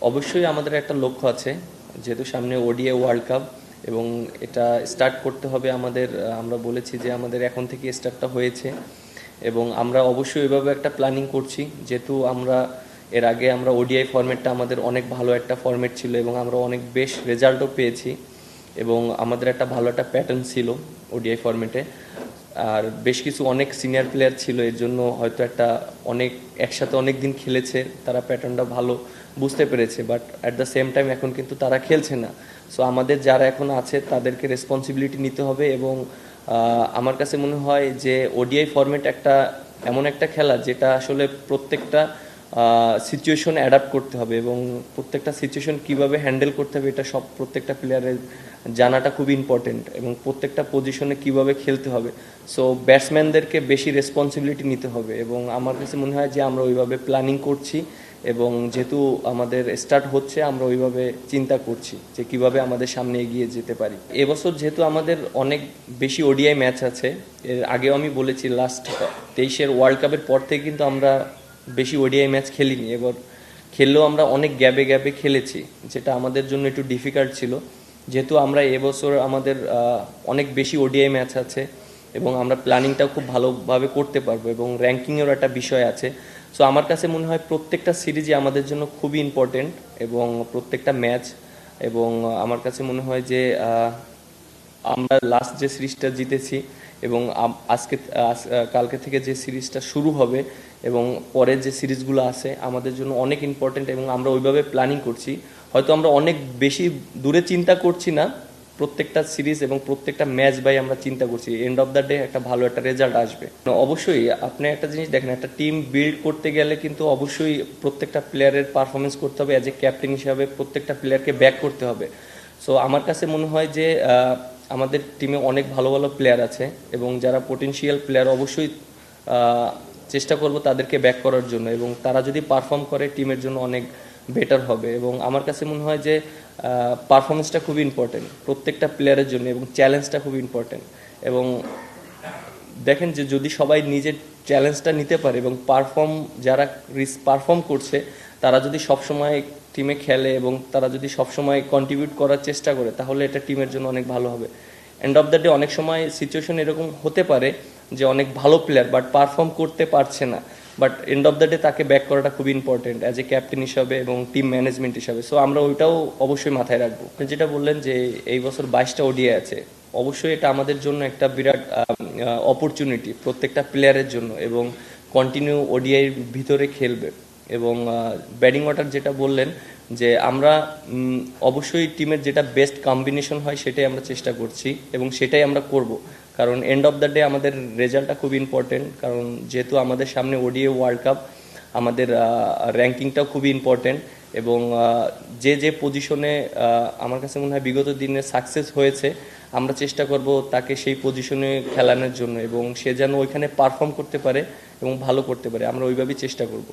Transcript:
অবশ্যই আমাদের একটা লক্ষ্য আছে, যেহেতু সামনে ওডিআই ওয়ার্ল্ড কাপ এবং এটা স্টার্ট করতে হবে আমাদের। আমরা বলেছি যে আমাদের এখন থেকে স্টার্টটা হয়েছে এবং আমরা অবশ্যই এভাবে একটা প্ল্যানিং করছি, যেহেতু এর আগে আমরা ওডিআই ফরম্যাটটা আমাদের অনেক ভালো একটা ফরম্যাট ছিল এবং আমরা অনেক বেশ রেজাল্টও পেয়েছি এবং আমাদের একটা ভালো একটা প্যাটার্ন ছিল ওডিআই ফরম্যাটে। আর বেশ কিছু অনেক সিনিয়র প্লেয়ার ছিল, এর জন্য হয়তো একসাথে অনেক দিন খেলেছে, তারা প্যাটার্নটা ভালো বুঝতে পেরেছে, but at the same time এখন কিন্তু তারা খেলছে না। সো আমাদের যারা এখন আছে তাদেরকে রেসপন্সিবিলিটি নিতে হবে এবং আমার কাছে মনে হয় যে ওডিআই ফরম্যাট এমন একটা খেলা যেটা আসলে প্রত্যেকটা সিচুয়েশন অ্যাডাপ্ট করতে হবে এবং প্রত্যেকটা সিচুয়েশন কিভাবে হ্যান্ডেল করতে হবে এটা প্রত্যেকটা প্লেয়ারের জানাটা খুব ইম্পর্টেন্ট এবং প্রত্যেকটা পজিশনে কিভাবে খেলতে হবে। সো ব্যাটসম্যানদেরকে বেশি রেসপন্সিবিলিটি নিতে হবে এবং আমার কাছে মনে হয় যে আমরা ওইভাবে প্ল্যানিং করছি এবং যেহেতু আমাদের স্টার্ট হচ্ছে আমরা ওইভাবে চিন্তা করছি যে কিভাবে আমাদের সামনে এগিয়ে যেতে পারি। এবছর যেহেতু আমাদের অনেক বেশি ওডিআই ম্যাচ আছে, এর আগেও আমি বলেছি লাস্ট 23-এর ওয়ার্ল্ড কাপের পর থেকে কিন্তু আমরা বেশি ওডিআই ম্যাচ খেলিনি। এবার খেললেও আমরা অনেক গ্যাপে খেলেছি, যেটা আমাদের জন্য একটু ডিফিকাল্ট ছিল। যেহেতু আমরা এবছর আমাদের অনেক বেশি ওডিআই ম্যাচ আছে এবং আমরা প্ল্যানিংটাও খুব ভালোভাবে করতে পারবো এবং র্যাঙ্কিংয়েরও একটা বিষয় আছে। সো আমার কাছে মনে হয় প্রত্যেকটা সিরিজই আমাদের জন্য খুবই ইম্পর্টেন্ট এবং প্রত্যেকটা ম্যাচ। এবং আমার কাছে মনে হয় যে আমরা লাস্ট যে সিরিজটা জিতেছি এবং কালকে থেকে যে সিরিজটা শুরু হবে এবং পরের যে সিরিজগুলো আছে আমাদের জন্য অনেক ইম্পর্টেন্ট এবং আমরা ওইভাবে প্ল্যানিং করছি। হয়তো আমরা অনেক বেশি দূরে চিন্তা করছি না, প্রত্যেকটা সিরিজ এবং প্রত্যেকটা ম্যাচ আমরা চিন্তা করছি এন্ড অফ দ্য ডে একটা ভালো একটা রেজাল্ট আসবে। অবশ্যই আপনি একটা জিনিস দেখেন, একটা টিম বিল্ড করতে গেলে কিন্তু অবশ্যই প্রত্যেকটা প্লেয়ারের পারফরমেন্স করতে হবে, অ্যাজ এ ক্যাপ্টেন হিসাবে প্রত্যেকটা প্লেয়ারকে ব্যাক করতে হবে। সো আমার কাছে মনে হয় যে আমাদের টিমে অনেক ভালো ভালো প্লেয়ার আছে এবং যারা পোটেনশিয়াল প্লেয়ার অবশ্যই চেষ্টা করব তাদেরকে ব্যাক করার জন্য এবং তারা যদি পারফর্ম করে টিমের জন্য অনেক বেটার হবে। এবং আমার কাছে মনে হয় যে পারফরমেন্সটা খুবই ইম্পর্টেন্ট প্রত্যেকটা প্লেয়ারের জন্য এবং চ্যালেঞ্জটা খুব ইম্পর্টেন্ট। এবং দেখেন যে যদি সবাই নিজের চ্যালেঞ্জটা নিতে পারে এবং যারা পারফর্ম করছে তারা যদি সবসময় টিমে খেলে এবং তারা যদি সবসময় কন্ট্রিবিউট করার চেষ্টা করে তাহলে এটা টিমের জন্য অনেক ভালো হবে। এন্ড অফ দ্য ডে অনেক সময় সিচুয়েশন এরকম হতে পারে যে অনেক ভালো প্লেয়ার বাট পারফর্ম করতে পারছে না, but end of the day তাকে ব্যাক করাটা খুব ইম্পর্টেন্ট অ্যাজ এ ক্যাপ্টেন হিসাবে এবং টিম ম্যানেজমেন্ট হিসাবে। সো আমরা ওইটাও অবশ্যই মাথায় রাখবো। আপনি যেটা বললেন যে এই বছর 22টা ওডিআই আছে, অবশ্যই এটা আমাদের জন্য একটা বিরাট অপরচুনিটি প্রত্যেকটা প্লেয়ারের জন্য এবং কন্টিনিউ ওডিআইয়ের ভিতরে খেলবে। এবং ব্যাটিং অর্ডার যেটা বললেন যে আমরা অবশ্যই টিমের যেটা বেস্ট কম্বিনেশন হয় সেটাই আমরা চেষ্টা করছি এবং সেটাই আমরা করব, কারণ এন্ড অফ দ্য ডে আমাদের রেজাল্টটা খুব ইম্পর্টেন্ট। কারণ যেহেতু আমাদের সামনে ওডিআই ওয়ার্ল্ড কাপ, আমাদের র্যাঙ্কিংটাও খুবই ইম্পর্টেন্ট এবং যে পজিশনে আমার কাছে মনে হয় বিগত দিনে সাকসেস হয়েছে আমরা চেষ্টা করব তাকে সেই পজিশনে খেলানোর জন্য এবং সে যেন ওইখানে পারফর্ম করতে পারে এবং ভালো করতে পারে, আমরা ওইভাবেই চেষ্টা করব।